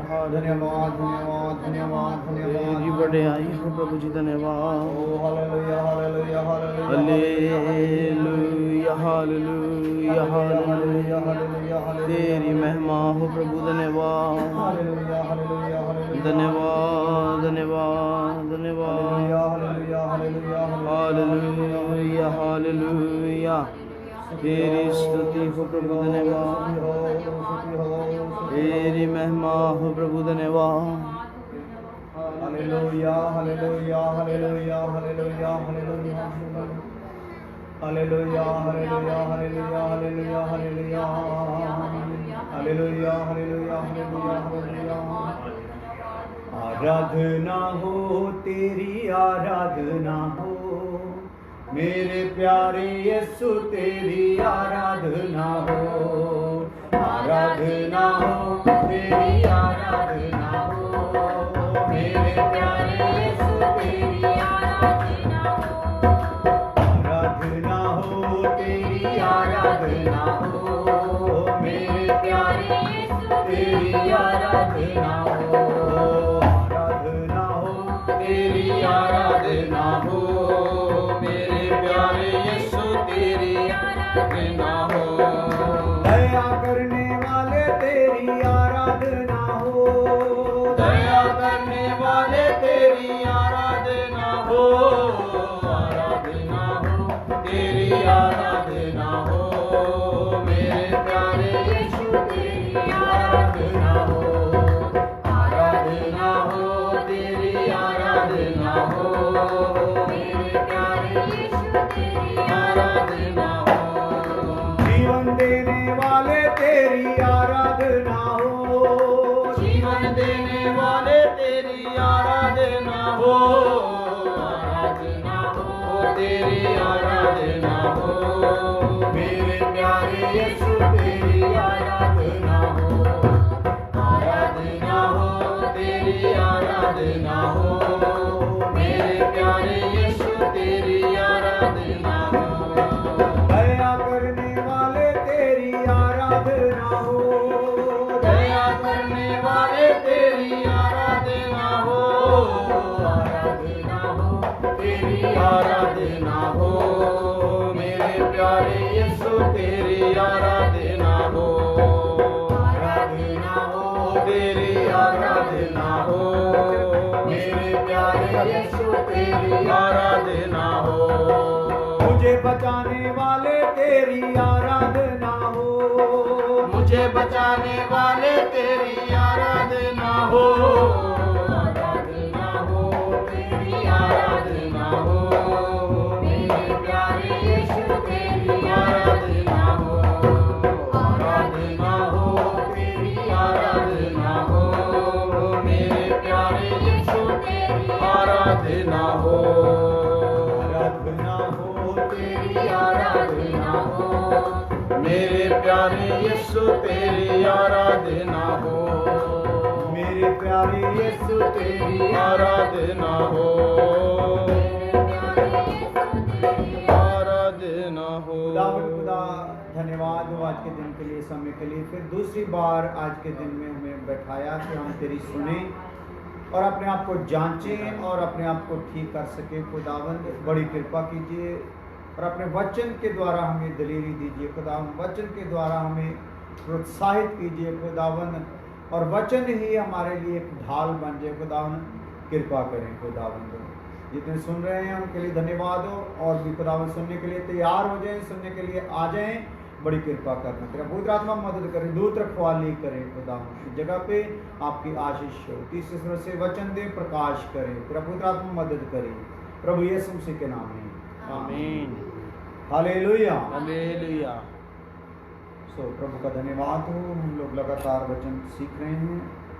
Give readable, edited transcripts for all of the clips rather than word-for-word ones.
धन्यवाद धन्यवाद धन्यवाद धन्यवाद। तेरी बड़ाई हो प्रभु जी, धन्यवाद। हालेलुया हालेलुया हालेलुया हालेलुया हालेलुया हालेलुया। तेरी महिमा हो प्रभु, धन्यवाद हालेलुया हालेलुया धन्यवाद धन्यवाद धन्यवाद। हालेलुया हालेलुया हालेलुया हालेलुया तेरी स्तुति हो प्रभु, धन्यवाद। तेरी महिमा हो प्रभु, धन्यवाद। हालेलुया हालेलुया हालेलुया हालेलुया हालेलुया हालेलुया हालेलुया हालेलुया हालेलुया हालेलुया हालेलुया हालेलुया हालेलुया। आराधना हो तेरी आराधना हो मेरे प्यारे यीशु, तेरी आराधना हो। आराधना हो तेरी आराधना हो मेरे प्यारे यीशु, तेरी आराधना हो। आराधना हो तेरी आराधना हो मेरे प्यारे यीशु, तेरी आराधना हो। आराधना हो तेरी आराधना हो मेरे प्यारे यीशु, तेरी आराधना हो। दया करने वाले तेरी आराधना हो। दया करने वाले तेरी आराधना हो। आराधना हो तेरी आराधना हो मेरे प्यारे यीशु, तेरी आराधना हो। आराधना हो तेरी आराधना हो मेरे प्यारे यीशु, तेरी आराधना हो। जीवन देने वाले तेरी आराधना हो। जीवन देने वाले तेरी आराधना हो। आराधना हो तेरी आराधना हो मेरे प्यारे यीशु, तेरी आराधना हो। आराधना हो तेरी आराधना हो मेरे प्यारे यीशु, तेरी आराधना हो। दया करने वाले तेरी आराधना हो। दया करने वाले तेरी आराधना हो। आराधना हो तेरी आराधना हो मेरे प्यारे यीशु, तेरी आराधना हो। आराधना हो तेरी आराधना हो मेरे प्यारे यीशु, तेरी आराधना हो। मुझे बचाने वाले तेरी आराधना हो। मुझे बचाने वाले तेरी आराधना हो। आराधना हो तेरी आराधना हो मेरे प्यारे यीशु, तेरी आराधना हो। आराधना हो तेरी आराधना हो मेरे प्यारे यीशु, तेरी आराधना हो। आराधना हो तेरी आराधना हो मेरे प्यारे यीशु, तेरी आराधना हो। मेरे प्यारे यीशु, तेरी आराधना हो। आराधना हो। खुदा धन्यवाद हो आज के दिन के लिए, समय के लिए। फिर दूसरी बार आज के दिन में हमें बैठाया कि हम तेरी सुने और अपने आप को जांचें और अपने आप को ठीक कर सके। खुदावंद बड़ी कृपा कीजिए और अपने वचन के द्वारा हमें दलेरी दीजिए। खुदावंद वचन के द्वारा हमें प्रोत्साहित कीजिए खुदावंद, और वचन ही हमारे लिए एक ढाल बन जाए। खुदावंद कृपा करें। खुदावंद जितने सुन रहे हैं उनके लिए धन्यवाद हो, और भी खुदावंद सुनने के लिए तैयार हो जाएं, सुनने के लिए आ जाएं। बड़ी कृपा करना, तेरा पवित्र आत्मा मदद करे, दूत रखवाली करे। खुदावंद की जगह पे आपकी आशीष हो। तीसरे स्वर से वचन दे, प्रकाश करे। तेरा पवित्र आत्मा मदद करे प्रभु यीशु मसीह के नाम में, आमीन। Hallelujah hallelujah. प्रभु का धन्यवाद हो। हम लोग लगातार वचन सीख रहे हैं।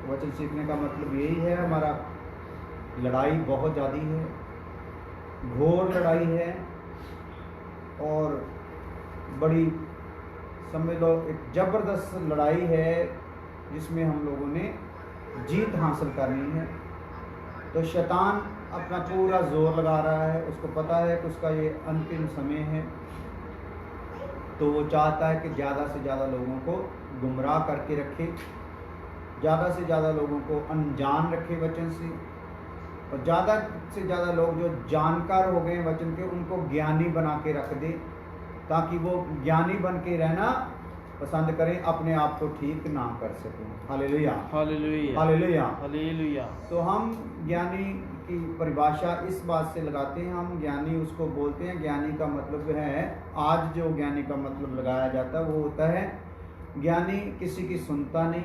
वचन सीखने का मतलब यही है, हमारा लड़ाई बहुत ज़्यादा है, घोर लड़ाई है, और बड़ी समझ लो एक ज़बरदस्त लड़ाई है जिसमें हम लोगों ने जीत हासिल करनी है। तो शैतान अपना पूरा जोर लगा रहा है, उसको पता है कि उसका ये अंतिम समय है, तो वो चाहता है कि ज़्यादा से ज़्यादा लोगों को गुमराह करके रखे ज़्यादा से ज़्यादा लोगों को अनजान रखे वचन से, और ज़्यादा से ज़्यादा लोग जो जानकार हो गए वचन के उनको ज्ञानी बना के रख दे, ताकि वो ज्ञानी बन के रहना पसंद करें, अपने आप को ठीक ना कर सकें। हालेलुया, हालेलुया, हालेलुया। हालेलुया। तो हम ज्ञानी की परिभाषा इस बात से लगाते हैं, हम ज्ञानी उसको बोलते हैं, ज्ञानी का मतलब है, आज जो ज्ञानी का मतलब लगाया जाता है वो होता है ज्ञानी किसी की सुनता नहीं।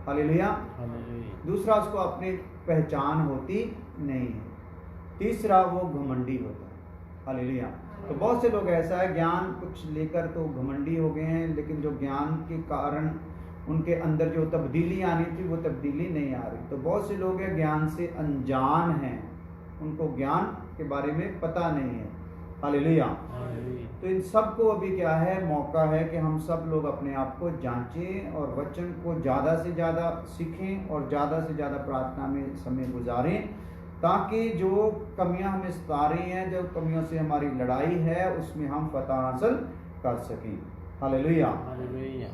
हालेलुया। हालेलुया। दूसरा, उसको अपनी पहचान होती नहीं है। तीसरा, वो घमंडी होता है। हालेलुया। तो बहुत से लोग ऐसा है, ज्ञान कुछ लेकर तो घमंडी हो गए हैं, लेकिन जो ज्ञान के कारण उनके अंदर जो तब्दीली आनी थी वो तब्दीली नहीं आ रही। तो बहुत से लोग हैं ज्ञान से अनजान हैं, उनको ज्ञान के बारे में पता नहीं है। हालेलुया। तो इन सब को अभी क्या है, मौका है कि हम सब लोग अपने आप को जांचें और वचन को ज़्यादा से ज़्यादा सीखें और ज़्यादा से ज़्यादा प्रार्थना में समय गुजारें, ताकि जो कमियां हमें सता रही हैं, जो कमियों से हमारी लड़ाई है, उसमें हम फतह हासिल कर सकें। हालेलुया। हालेलुया।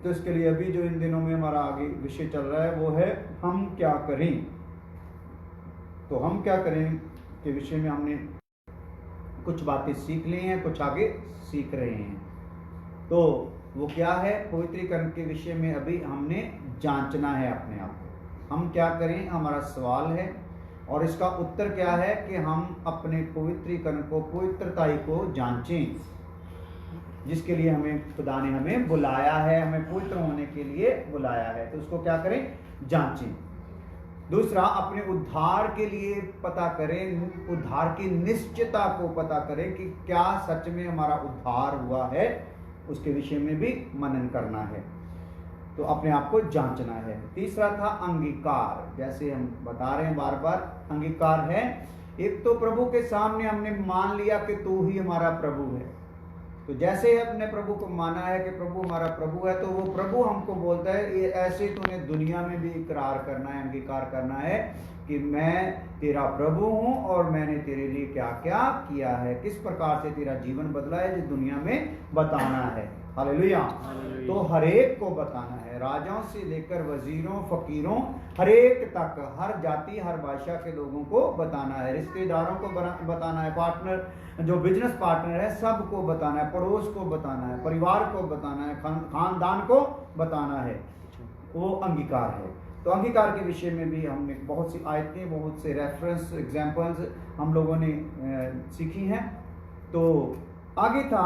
तो इसके लिए अभी जो इन दिनों में हमारा आगे विषय चल रहा है वो है हम क्या करें। तो हम क्या करें के विषय में हमने कुछ बातें सीख ली हैं, कुछ आगे सीख रहे हैं। तो वो क्या है, पवित्रीकरण के विषय में अभी हमने जांचना है अपने आप को, हम क्या करें, हमारा सवाल है। और इसका उत्तर क्या है कि हम अपने पवित्रीकरण को, पवित्रताई को जांचें, जिसके लिए हमें खुदा ने हमें बुलाया है, हमें पवित्र होने के लिए बुलाया है। तो उसको क्या करें, जांचें। दूसरा, अपने उद्धार के लिए पता करें, उद्धार की निश्चितता को पता करें कि क्या सच में हमारा उद्धार हुआ है, उसके विषय में भी मनन करना है। तो अपने आप को जांचना है। तीसरा था अंगीकार, जैसे हम बता रहे हैं बार बार, अंगीकार है। एक तो प्रभु के सामने हमने मान लिया कि तू ही हमारा प्रभु है। तो जैसे अपने प्रभु को माना है कि प्रभु हमारा प्रभु है, तो वो प्रभु हमको बोलता है, ये ऐसे तूने दुनिया में भी इकरार करना है, अंगीकार करना है कि मैं तेरा प्रभु हूँ और मैंने तेरे लिए क्या क्या किया है, किस प्रकार से तेरा जीवन बदला है, जो दुनिया में बताना है। हालेलुया। तो हरेक को बताना है, राजाओं से लेकर वजीरों, फकीरों, हरेक तक, हर जाति, हर भाषा के लोगों को बताना है, रिश्तेदारों को बताना है, पार्टनर, जो बिजनेस पार्टनर है सबको बताना है, पड़ोस को बताना है, परिवार को बताना है, खानदान को बताना है। वो अंगीकार है। तो अंगीकार के विषय में भी हमने बहुत सी आयतें, बहुत से रेफरेंस, एग्जाम्पल्स हम लोगों ने सीखी हैं। तो आगे था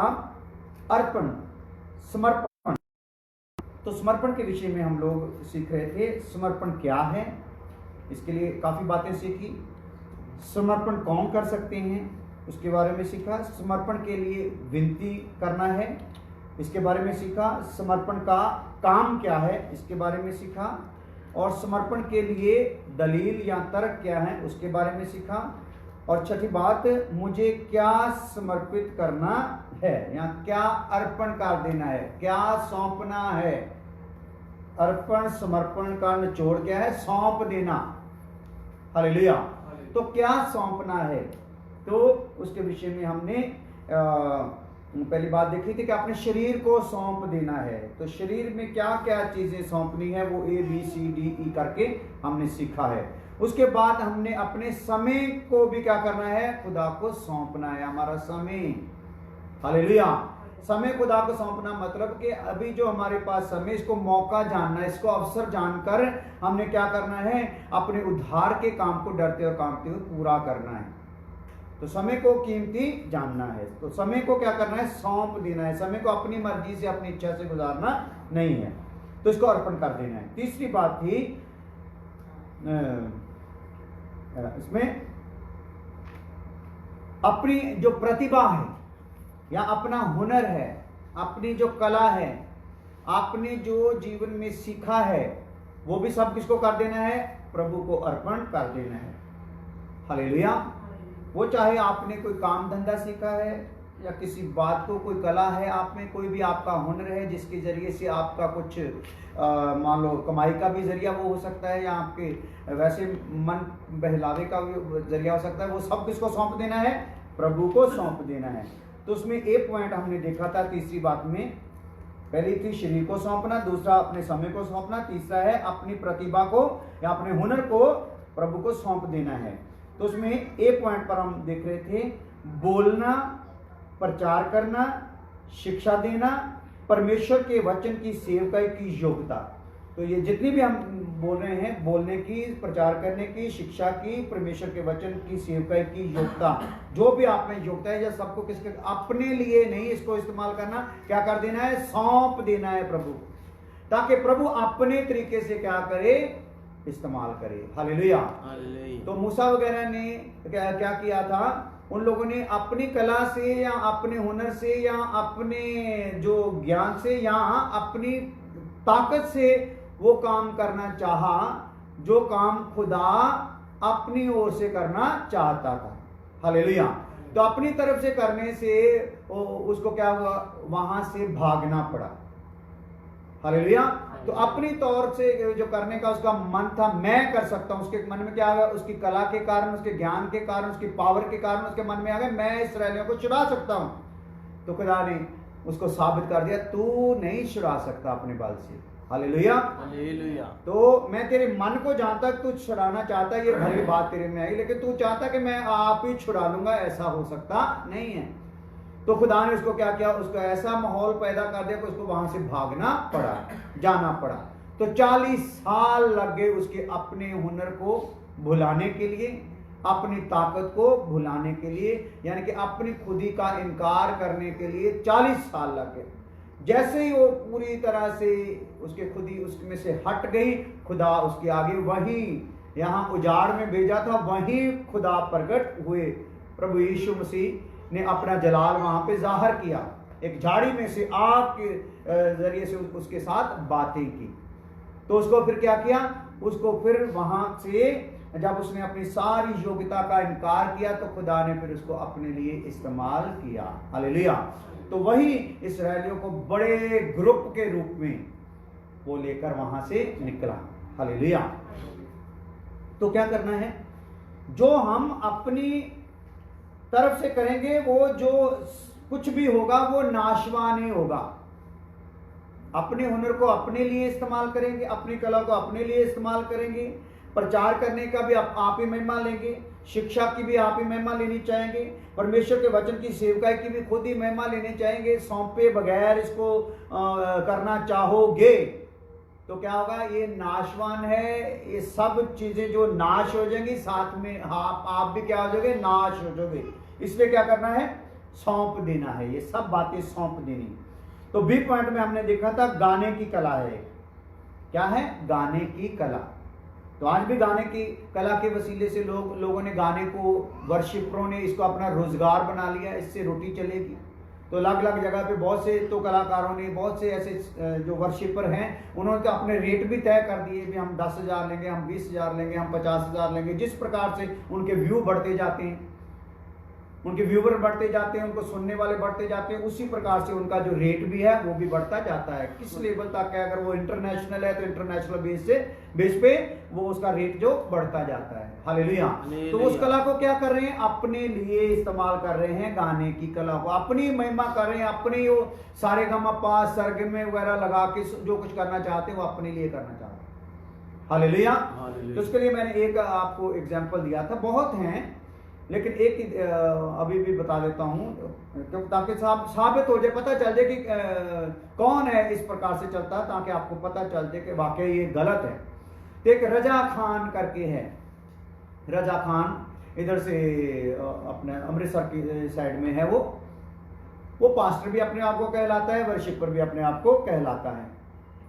अर्पण, समर्पण। तो समर्पण के विषय में हम लोग सीख रहे थे, समर्पण क्या है, इसके लिए काफ़ी बातें सीखी। समर्पण कौन कर सकते हैं, उसके बारे में सीखा। समर्पण के लिए विनती करना है, इसके बारे में सीखा। समर्पण का काम क्या है, इसके बारे में सीखा। और समर्पण के लिए दलील या तर्क क्या है, उसके बारे में सीखा। और छठी बात, मुझे क्या समर्पित करना है या क्या अर्पण कर देना है, क्या सौंपना है। अर्पण समर्पण का निचोड़ क्या है, सौंप देना। हालेलुया। तो क्या सौंपना है, तो उसके विषय में हमने पहली बात देखी थी कि अपने शरीर को सौंप देना है। तो शरीर में क्या क्या चीजें सौंपनी है, वो ABCDE करके हमने सीखा है। उसके बाद हमने अपने समय को भी क्या करना है, खुदा को सौंपना है, हमारा समय। हालेलुया। समय खुदा को सौंपना मतलब कि अभी जो हमारे पास समय, इसको मौका जानना है, इसको अवसर जानकर हमने क्या करना है, अपने उद्धार के काम को डरते और कांपते हुए पूरा करना है। तो समय को कीमती जानना है। तो समय को क्या करना है, सौंप देना है। समय को अपनी मर्जी से, अपनी इच्छा से गुजारना नहीं है, तो इसको अर्पण कर देना है। तीसरी बात थी इसमें अपनी जो प्रतिभा है या अपना हुनर है, अपनी जो कला है, आपने जो जीवन में सीखा है, वो भी सब किसको कर देना है, प्रभु को अर्पण कर देना है। हालेलुया। वो चाहे आपने कोई काम धंधा सीखा है या किसी बात को, कोई कला है आप में, कोई भी आपका हुनर है जिसके जरिए से आपका कुछ मान लो कमाई का भी जरिया वो हो सकता है, या आपके वैसे मन बहलावे का भी जरिया हो सकता है, वो सब किसको सौंप देना है, प्रभु को सौंप देना है। तो उसमें एक पॉइंट हमने देखा था तीसरी बात में, पहली थी शरीर को सौंपना, दूसरा अपने समय को सौंपना, तीसरा है अपनी प्रतिभा को या अपने हुनर को प्रभु को सौंप देना है। तो उसमें एक पॉइंट पर हम देख रहे थे, बोलना, प्रचार करना, शिक्षा देना, परमेश्वर के वचन की सेवकाई की योग्यता। तो ये जितनी भी हम बोल रहे हैं, बोलने की, प्रचार करने की, शिक्षा की, परमेश्वर के वचन की सेवकाई की योग्यता, जो भी आप में योग्यता है, या सबको किसके, अपने लिए नहीं इसको इस्तेमाल करना, क्या कर देना है, सौंप देना है प्रभु, ताकि प्रभु अपने तरीके से क्या करे, इस्तेमाल करे। हालेलुया। तो मूसा वगैरह ने क्या किया था, उन लोगों ने अपनी कला से या अपने हुनर से या अपने जो ज्ञान से या अपनी ताकत से वो काम करना चाहा जो काम खुदा अपनी ओर से करना चाहता था। हालेलुया। तो अपनी तरफ से करने से उसको क्या हुआ, वहां से भागना पड़ा। हालेलुया। तो अपनी तौर से जो करने का उसका मन था, मैं कर सकता हूं, उसके मन में क्या आ गया, उसकी कला के कारण, उसके ज्ञान के कारण, उसकी पावर के कारण उसके मन में आ गया, मैं इस्राएलियों को छुड़ा सकता हूं। तो खुदा ने उसको साबित कर दिया, तू नहीं छुड़ा सकता अपने बल से। हालेलुया। हालेलुया। तो मैं तेरे मन को जहां तक तू छुड़ाना चाहता, ये भली बात तेरे में आई, लेकिन तू चाहता कि मैं आप ही छुड़ा लूंगा, ऐसा हो सकता नहीं है। तो खुदा ने उसको क्या किया, उसको ऐसा माहौल पैदा कर दिया कि उसको वहां से भागना पड़ा, जाना पड़ा। तो 40 साल लग गए उसके अपने हुनर को भुलाने के लिए, अपनी ताकत को भुलाने के लिए, यानी कि अपनी खुदी का इनकार करने के लिए 40 साल लग गए। जैसे ही वो पूरी तरह से उसके खुदी उसमें से हट गई, खुदा उसके आगे वही यहाँ उजाड़ में भेजा था, वही खुदा प्रकट हुए। प्रभु यीशु मसीह ने अपना जलाल वहां पे जाहिर किया, एक झाड़ी में से आग के जरिए से उसके साथ बातें की। तो उसको फिर क्या किया, उसको फिर वहां से जब उसने अपनी सारी योग्यता का इनकार किया, तो खुदा ने फिर उसको अपने लिए इस्तेमाल किया। हालेलुया। तो वही इस्राएलियों को बड़े ग्रुप के रूप में वो लेकर वहां से निकला। हालेलुया। तो क्या करना है, जो हम अपनी तरफ से करेंगे, वो जो कुछ भी होगा वो नाशवान ही होगा। अपने हुनर को अपने लिए इस्तेमाल करेंगे, अपनी कला को अपने लिए इस्तेमाल करेंगे, प्रचार करने का भी आप ही महिमा लेंगे, शिक्षा की भी आप ही महिमा लेनी चाहेंगे, परमेश्वर के वचन की सेवकाई की भी खुद ही महिमा लेने चाहेंगे, सौंपे बगैर इसको करना चाहोगे तो क्या होगा, ये नाशवान है। ये सब चीजें जो नाश हो जाएंगी, साथ में आप भी क्या हो जाओगे, नाश हो जाओगे। इसलिए क्या करना है, सौंप देना है, ये सब बातें सौंप देनी। तो बी पॉइंट में हमने देखा था गाने की कला है। क्या है, गाने की कला। तो आज भी गाने की कला के वसीले से लोगों ने गाने को, वर्शिपरों ने इसको अपना रोजगार बना लिया, इससे रोटी चलेगी। तो अलग अलग जगह पे बहुत से तो कलाकारों ने, बहुत से ऐसे जो वर्शिपर हैं, उन्होंने तो अपने रेट भी तय कर दिए, भी हम 10,000 लेंगे, हम 20,000 लेंगे, हम 50,000 लेंगे। जिस प्रकार से उनके व्यू बढ़ते जाते हैं, उनके व्यूवर बढ़ते जाते हैं, उनको सुनने वाले बढ़ते जाते हैं, उसी प्रकार से उनका जो रेट भी है वो भी बढ़ता जाता है। किस लेवल तक है, अगर वो इंटरनेशनल है तो इंटरनेशनल बेस पे वो उसका रेट जो बढ़ता जाता है। हालेलुया। तो उस कला को क्या कर रहे हैं, अपने लिए इस्तेमाल कर रहे हैं, गाने की कला को अपनी महिमा कर रहे हैं, अपने वो सारे गमा पा सरग में वगैरह लगा के जो कुछ करना चाहते हैं वो अपने लिए करना चाहते हैं। हालेलुया। तो उसके लिए मैंने एक आपको एग्जाम्पल दिया था, बहुत हैं, लेकिन एक अभी भी बता देता हूं ताकि साबित हो जाए, पता चल जाए कि कौन है इस प्रकार से चलता है, ताकि आपको पता चल जाए कि वाकई ये गलत है। तो एक रजा खान करके है, रजा खान इधर से अपने अमृतसर की साइड में है। वो पास्टर भी अपने आप को कहलाता है, वर्शिपर भी अपने आप को कहलाता है।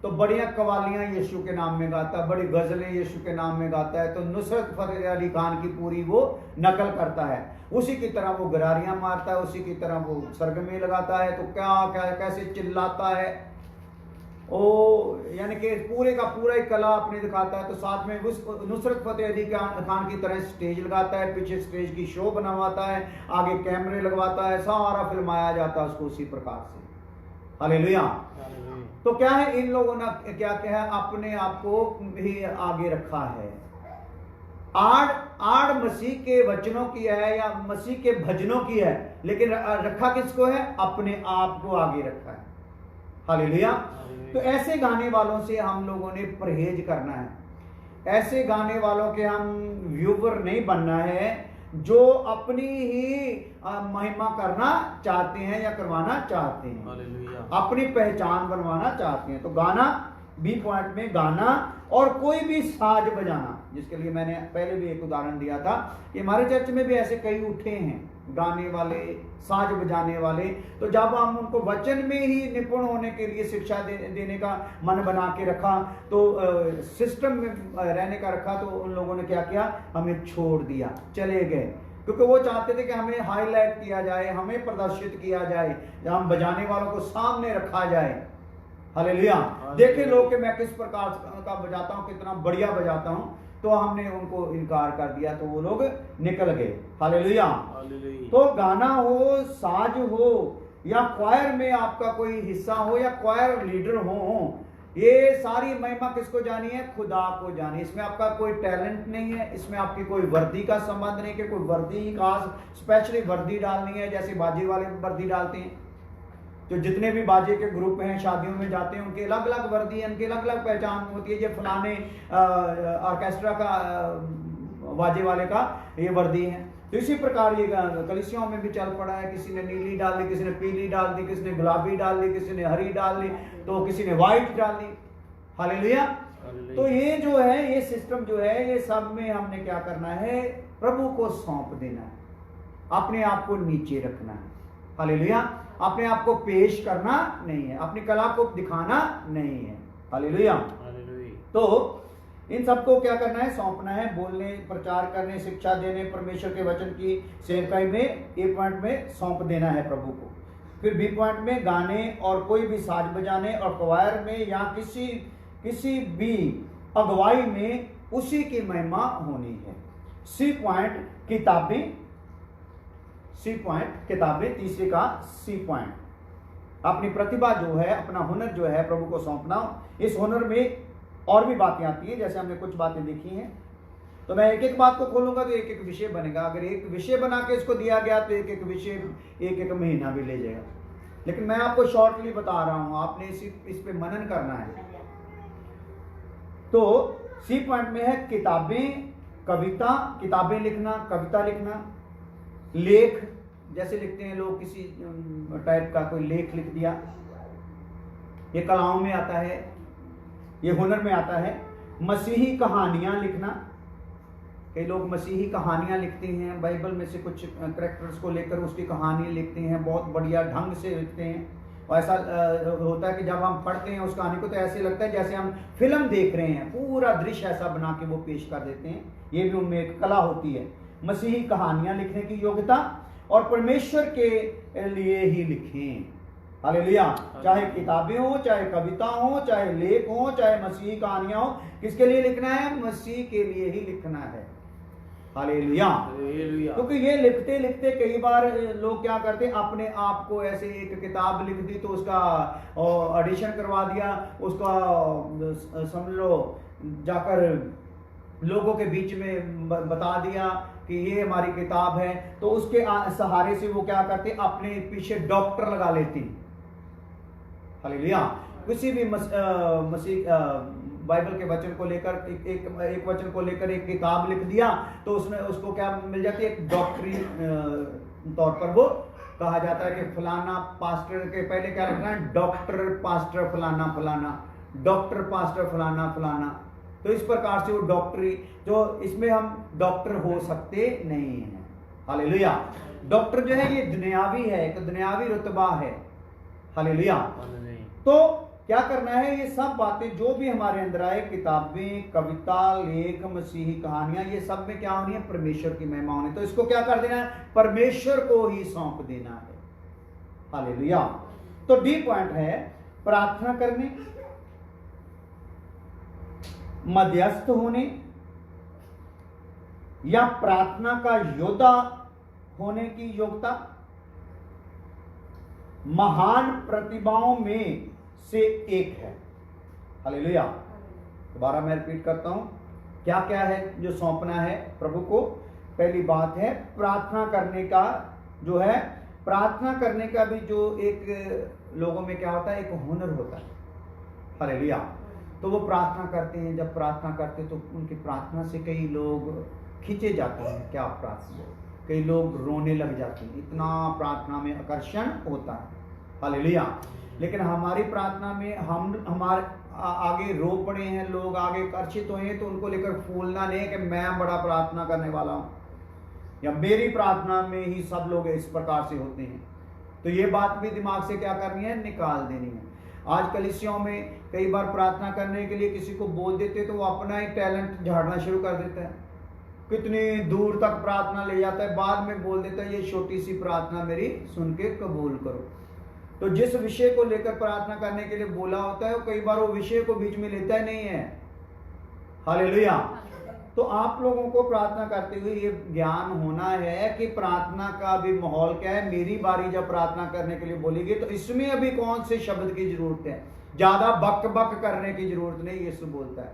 तो बढ़िया कवालियां यीशु के नाम में गाता है, बड़ी गजलें यीशु के नाम में गाता है। तो नुसरत फतेह अली खान की पूरी वो नकल करता है, उसी की तरह वो गरारियां मारता है, उसी की तरह वो सरगमे लगाता है। तो क्या क्या कैसे चिल्लाता है, ओ यानी कि पूरे का पूरा ही कला अपने दिखाता है। तो साथ में उस नुसरत फतेह अली खान की तरह स्टेज लगाता है, पीछे स्टेज की शो बनवाता है, आगे कैमरे लगवाता है, सारा फिल्माया जाता है उसको उसी प्रकार से। हालेलुया। तो क्या है, इन लोगों ने क्या क्या है, अपने आप को भी आगे रखा है। आड़ मसीह के वचनों की है या मसीह के भजनों की है, लेकिन रखा किसको है, अपने आप को आगे रखा है। हालेलुया। तो ऐसे गाने वालों से हम लोगों ने परहेज करना है। ऐसे गाने वालों के हम व्यूवर नहीं बनना है जो अपनी ही महिमा करना चाहते हैं या करवाना चाहते हैं, हालेलुया। अपनी पहचान बनवाना चाहते हैं। तो गाना, बी पॉइंट में गाना और कोई भी साज बजाना, जिसके लिए मैंने पहले भी एक उदाहरण दिया था कि हमारे चर्च में भी ऐसे कई उठे हैं गाने वाले, साज बजाने वाले। तो जब हम उनको वचन में ही निपुण होने के लिए शिक्षा देने का मन बना के रखा, तो सिस्टम में रहने का रखा, तो उन लोगों ने क्या किया, हमें छोड़ दिया, चले गए। क्योंकि वो चाहते थे कि हमें हाईलाइट किया जाए, हमें प्रदर्शित किया जाए, हम बजाने वालों को सामने रखा जाए। हालेलुया। देखे लोग कि मैं किस प्रकार का बजाता हूँ, कितना बढ़िया बजाता हूँ। तो हमने उनको इनकार कर दिया, तो वो लोग निकल गए। हालेलुया। तो गाना हो, साज हो, या क्वायर में आपका कोई हिस्सा हो, या क्वायर लीडर हो, ये सारी महिमा किसको जानी है, खुदा को जानी। इसमें आपका कोई टैलेंट नहीं है, इसमें आपकी कोई वर्दी का संबंध नहीं कि कोई वर्दी खास स्पेशली वर्दी डालनी है, जैसे बाजे वाले वर्दी डालते हैं। जो जितने भी बाजे के ग्रुप हैं, शादियों में जाते हैं, उनके अलग अलग वर्दी है, उनकी अलग अलग पहचान होती है। ये फलाने ऑर्केस्ट्रा का बाजे वाले का ये वर्दी है। तो इसी प्रकार ये कलीसियाओं में भी चल पड़ा है। किसी ने नीली डाल दी, किसी ने पीली डाल दी, किसी ने गुलाबी डाल दी, किसी ने हरी डाल दी, तो किसी ने व्हाइट डाल दी। हालेलुया। तो ये जो है, ये सिस्टम जो है, ये सब में हमने क्या करना है, प्रभु को सौंप देना है, अपने आप को नीचे रखना है। हालेलुया। अपने आप को पेश करना नहीं है, अपनी कला को दिखाना नहीं है। हालेलुया। तो इन सबको क्या करना है, सौंपना है, बोलने, प्रचार करने, शिक्षा देने, परमेश्वर के वचन की सेवकाई में, ए पॉइंट में सौंप देना है प्रभु को। फिर बी पॉइंट में गाने और कोई भी साज बजाने और क्वायर में या किसी भी अगुवाई में उसी की महिमा होनी है। सी पॉइंट किताबें, सी पॉइंट किताबें, तीसरे का सी पॉइंट अपनी प्रतिभा जो है, अपना हुनर जो है प्रभु को सौंपना। इस हुनर में और भी बातें आती हैं, जैसे हमने कुछ बातें देखी हैं। तो मैं एक एक बात को खोलूंगा तो एक एक विषय बनेगा। अगर एक विषय बना के इसको दिया गया तो एक एक विषय एक एक महीना भी ले जाएगा। लेकिन मैं आपको शॉर्टली बता रहा हूं, आपने इस पे मनन करना है। तो सी पॉइंट में है किताबें, कविता, किताबें लिखना, कविता लिखना, लेख, जैसे लिखते हैं लोग किसी टाइप का कोई लेख लिख दिया, ये कलाओं में आता है, ये हुनर में आता है। मसीही कहानियां लिखना, कई लोग मसीही कहानियां लिखते हैं, बाइबल में से कुछ कैरेक्टर्स को लेकर उसकी कहानी लिखते हैं, बहुत बढ़िया ढंग से लिखते हैं। और ऐसा होता है कि जब हम पढ़ते हैं उस कहानी को तो ऐसे लगता है जैसे हम फिल्म देख रहे हैं, पूरा दृश्य ऐसा बना के वो पेश कर देते हैं। ये भी उनमें एक कला होती है, मसीही कहानियां लिखने की योग्यता, और परमेश्वर के लिए ही लिखें। हालेलुया। चाहे किताबें हो, चाहे कविता हो, चाहे लेख हो, चाहे मसीही कहानियां हो, किसके लिए लिखना है, मसीह के लिए ही लिखना है। हालेलुया। क्योंकि ये लिखते लिखते कई बार लोग क्या करते हैं, अपने आप को ऐसे एक किताब लिख दी तो उसका ऑडिशन करवा दिया, उसका समझ लो जाकर लोगों के बीच में बता दिया कि ये हमारी किताब है। तो उसके सहारे से वो क्या करते, अपने पीछे डॉक्टर लगा लेते हैं। हालेलुया। किसी भी बाइबल के वचन को लेकर एक वचन को लेकर एक किताब लिख दिया तो उसमें उसको क्या मिल जाती है, एक डॉक्टरी तौर पर वो कहा जाता है कि फलाना पास्टर के पहले क्या लिखना है, डॉक्टर पास्टर फलाना फलाना, डॉक्टर पास्टर फलाना फलाना। तो इस प्रकार से वो डॉक्टरी, जो इसमें हम डॉक्टर हो सकते नहीं हैं। हालेलुया। डॉक्टर जो है ये दुनियावी है, एक दुनियावी रुतबा है। हालेलुया। तो क्या करना है, ये सब बातें जो भी हमारे अंदर आए, किताबें, कविता, लेख, मसीही कहानियां, ये सब में क्या होनी है, परमेश्वर की महिमा होनी। तो इसको क्या कर देना है, परमेश्वर को ही सौंप देना है। हालेलुया। तो डी पॉइंट है प्रार्थना करने, मध्यस्थ होने या प्रार्थना का योद्धा होने की योग्यता, महान प्रतिभाओं में से एक है। हालेलुया। दोबारा मैं रिपीट करता हूं, क्या क्या है जो सौंपना है प्रभु को। पहली बात है प्रार्थना करने का, जो है प्रार्थना करने का भी जो एक लोगों में क्या होता है, एक हुनर होता है, हालेलुया। तो वो प्रार्थना करते हैं, जब प्रार्थना करते हैं तो उनकी प्रार्थना से कई लोग खींचे जाते हैं, क्या प्रार्थना, कई लोग रोने लग जाते हैं, इतना प्रार्थना में आकर्षण होता है, हालेलुया। लेकिन हमारी प्रार्थना में हम हमारे आगे रो पड़े हैं, लोग आगे आकर्षित हुए हैं, तो उनको लेकर फूलना नहीं कि मैं बड़ा प्रार्थना करने वाला हूँ या मेरी प्रार्थना में ही सब लोग इस प्रकार से होते हैं। तो ये बात भी दिमाग से क्या करनी है, निकाल देनी है। आज कलीसियाओं में कई बार प्रार्थना करने के लिए किसी को बोल देते तो वो अपना ही टैलेंट झाड़ना शुरू कर देता है, कितनी दूर तक प्रार्थना ले जाता है, बाद में बोल देता है ये छोटी सी प्रार्थना मेरी सुन के कबूल करो। तो जिस विषय को लेकर प्रार्थना करने के लिए बोला होता है, कई बार वो विषय को बीच में लेता ही नहीं है, हालेलुया। तो आप लोगों को प्रार्थना करते हुए ये ज्ञान होना है कि प्रार्थना का भी माहौल क्या है। मेरी बारी जब प्रार्थना करने के लिए बोलेगी तो इसमें अभी कौन से शब्द की जरूरत है, ज्यादा बक बक करने की जरूरत नहीं, यीशु बोलता है,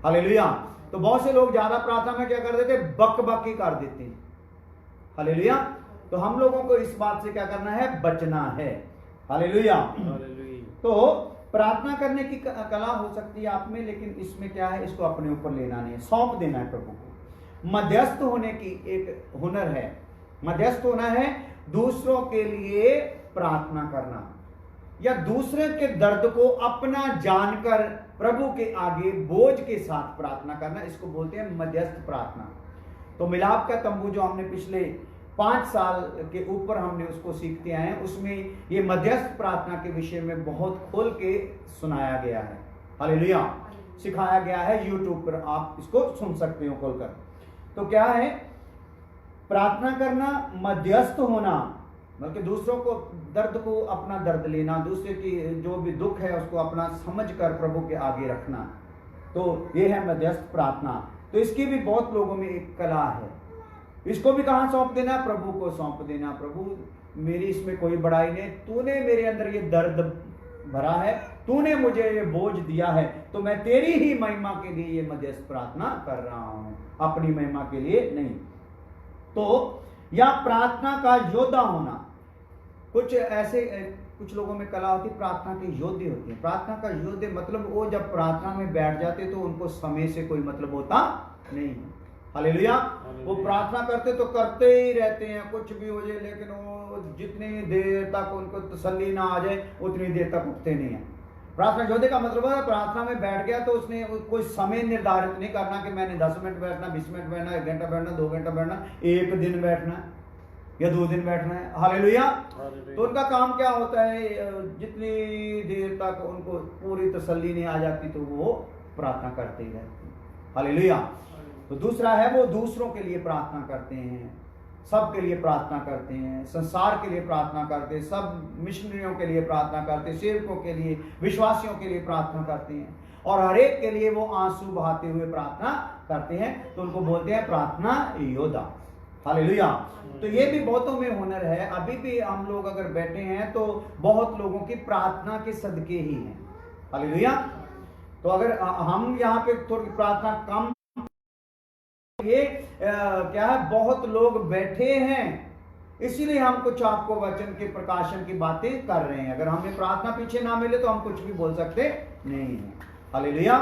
हालेलुया। तो बहुत से लोग ज्यादा प्रार्थना में क्या कर देते, बक बक ही कर देते हैं, हालेलुया। तो हम लोगों को इस बात से क्या करना है, बचना है, हालेलुया। तो प्रार्थना करने की कला हो सकती है आप में, लेकिन इसमें क्या है, इसको अपने ऊपर लेना नहीं है, सौंप देना है प्रभु को। मध्यस्थ होने की एक हुनर है, मध्यस्थ होना है, दूसरों के लिए प्रार्थना करना या दूसरे के दर्द को अपना जानकर प्रभु के आगे बोझ के साथ प्रार्थना करना, इसको बोलते हैं मध्यस्थ प्रार्थना। तो मिलाप का तंबू जो हमने पिछले 5 साल के ऊपर हमने उसको सीखते आए हैं, उसमें ये मध्यस्थ प्रार्थना के विषय में बहुत खोल के सुनाया गया है, हालेलुया, सिखाया गया है। YouTube पर आप इसको सुन सकते हो खोलकर। तो क्या है, प्रार्थना करना, मध्यस्थ होना, बल्कि दूसरों को दर्द को अपना दर्द लेना, दूसरे की जो भी दुख है उसको अपना समझकर प्रभु के आगे रखना, तो ये है मध्यस्थ प्रार्थना। तो इसकी भी बहुत लोगों में एक कला है, इसको भी कहां सौंप देना, प्रभु को सौंप देना। प्रभु मेरी इसमें कोई बड़ाई नहीं, तूने मेरे अंदर ये दर्द भरा है, तूने मुझे ये बोझ दिया है, तो मैं तेरी ही महिमा के लिए ये मध्यस्थ प्रार्थना कर रहा हूं, अपनी महिमा के लिए नहीं। तो या प्रार्थना का योद्धा होना, कुछ ऐसे कुछ लोगों में कला होती है, प्रार्थना के योद्धे होते हैं। प्रार्थना का योद्धे मतलब वो जब प्रार्थना में बैठ जाते तो उनको समय से कोई मतलब होता नहीं है, हालेलुया। वो प्रार्थना करते तो करते ही रहते हैं, कुछ भी हो जाए, लेकिन वो जितनी देर तक उनको तसल्ली ना आ जाए उतनी देर तक उठते नहीं है। प्रार्थना योद्धे का मतलब है प्रार्थना में बैठ गया तो उसने कोई समय निर्धारित नहीं करना कि मैंने 10 मिनट बैठना, 20 मिनट बैठना, 1 घंटा बैठना, 2 घंटा बैठना, 1 दिन बैठना है या 2 दिन बैठना है, हालेलुया। तो उनका काम क्या होता है, जितनी देर तक उनको पूरी तसल्ली नहीं आ जाती तो वो प्रार्थना करते ही रहते हैं, हालेलुया। तो दूसरा है वो दूसरों के लिए प्रार्थना करते हैं, सब के लिए प्रार्थना करते हैं, संसार के लिए प्रार्थना करते हैं, सब मिशनरियों के लिए प्रार्थना करते हैं, सेवकों के लिए, विश्वासियों के लिए प्रार्थना करते हैं, और हर एक के लिए वो आंसू बहाते हुए प्रार्थना करते हैं, तो उनको बोलते हैं प्रार्थना योद्धा, हालेलुया। तो ये भी बहुतों में हुनर है। अभी भी हम लोग अगर बैठे हैं तो बहुत लोगों की प्रार्थना के सदके ही हैं, हालेलुया। तो अगर हम यहाँ पे थोड़ी प्रार्थना कम, ये क्या है, बहुत लोग बैठे हैं, इसीलिए हम कुछ आपको वचन के प्रकाशन की बातें कर रहे हैं। अगर हमें प्रार्थना पीछे ना मिले तो हम कुछ भी बोल सकते नहीं है, हालेलुया।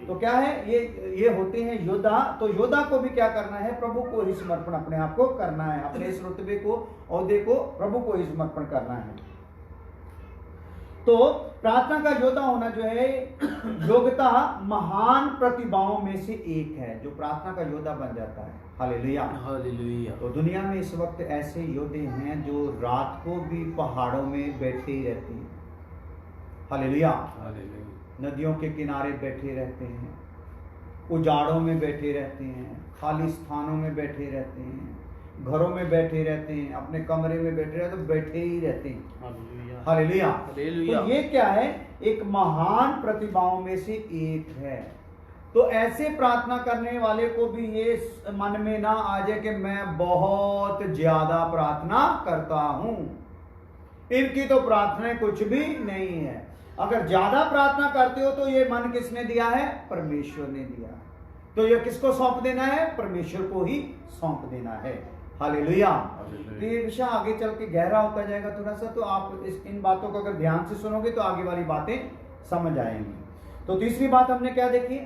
तो क्या है, ये होते हैं योद्धा। तो योद्धा को भी क्या करना है, प्रभु को ही समर्पण अपने आप को करना है, अपने इस रुतबे को, ओहदे को प्रभु को ही समर्पण करना है। तो प्रार्थना का योद्धा होना जो है, योग्यता महान प्रतिभाओं में से एक है जो प्रार्थना का योद्धा बन जाता है, हालेलुया, हालेलुया। तो दुनिया में इस वक्त ऐसे योद्धे हैं जो रात को भी पहाड़ों में बैठे ही रहते हैं, हालेलुया, हालेलुया। नदियों के किनारे बैठे रहते हैं, उजाड़ों में बैठे रहते हैं, खाली स्थानों में बैठे रहते हैं, घरों में बैठे रहते हैं, अपने कमरे में बैठे रहते, तो बैठे ही रहते हैं, हालेलुया, हालेलुया। तो ये क्या है, एक महान प्रतिभाओं में से एक है। तो ऐसे प्रार्थना करने वाले को भी ये मन में ना आ जाए कि मैं बहुत ज्यादा प्रार्थना करता हूं, इनकी तो प्रार्थनाएं कुछ भी नहीं है। अगर ज्यादा प्रार्थना करते हो तो ये मन किसने दिया है, परमेश्वर ने दिया है। तो ये किसको सौंप देना है, परमेश्वर को ही सौंप देना है, हालेलुया। तो ये विषय आगे चल के गहरा होता जाएगा थोड़ा सा, तो आप इन बातों को अगर ध्यान से सुनोगे तो आगे वाली बातें समझ आएंगी। तो तीसरी बात हमने क्या देखी,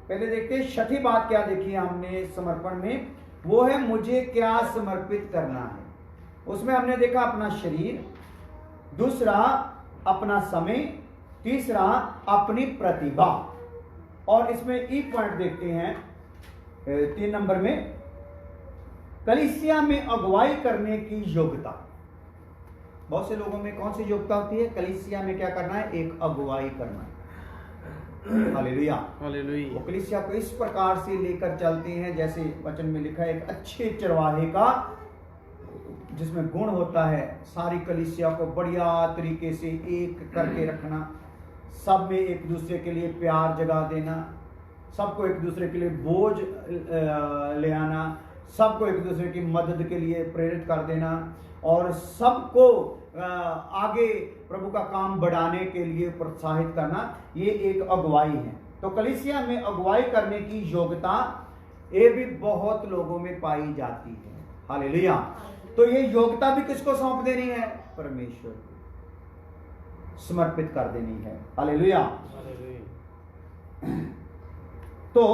पहले देखते हैं छठी बात क्या देखी हमने समर्पण में, वो है मुझे क्या समर्पित करना है। उसमें हमने देखा अपना शरीर, दूसरा अपना समय, तीसरा अपनी प्रतिभा, और इसमें एक पॉइंट देखते हैं 3 नंबर में, कलीसिया में अगुवाई करने की योग्यता। बहुत से लोगों में कौन सी योग्यता होती है, कलीसिया में क्या करना है, एक अगुवाई करना है। Hallelujah, hallelujah. वो कलीसिया को इस प्रकार से लेकर चलते हैं जैसे वचन में लिखा है, एक अच्छे चरवाहे का जिसमें गुण होता है सारी कलीसिया को बढ़िया तरीके से एक करके रखना, सब में एक दूसरे के लिए प्यार जगा देना, सबको एक दूसरे के लिए बोझ ले आना, सबको एक दूसरे की मदद के लिए प्रेरित कर देना, और सबको आगे प्रभु का काम बढ़ाने के लिए प्रोत्साहित करना, ये एक अगुवाई है। तो कलीसिया में अगुवाई करने की योग्यता ये भी बहुत लोगों में पाई जाती है। हालेलुया। तो ये योग्यता भी किसको सौंप देनी है, परमेश्वर को समर्पित कर देनी है। हालेलुया। तो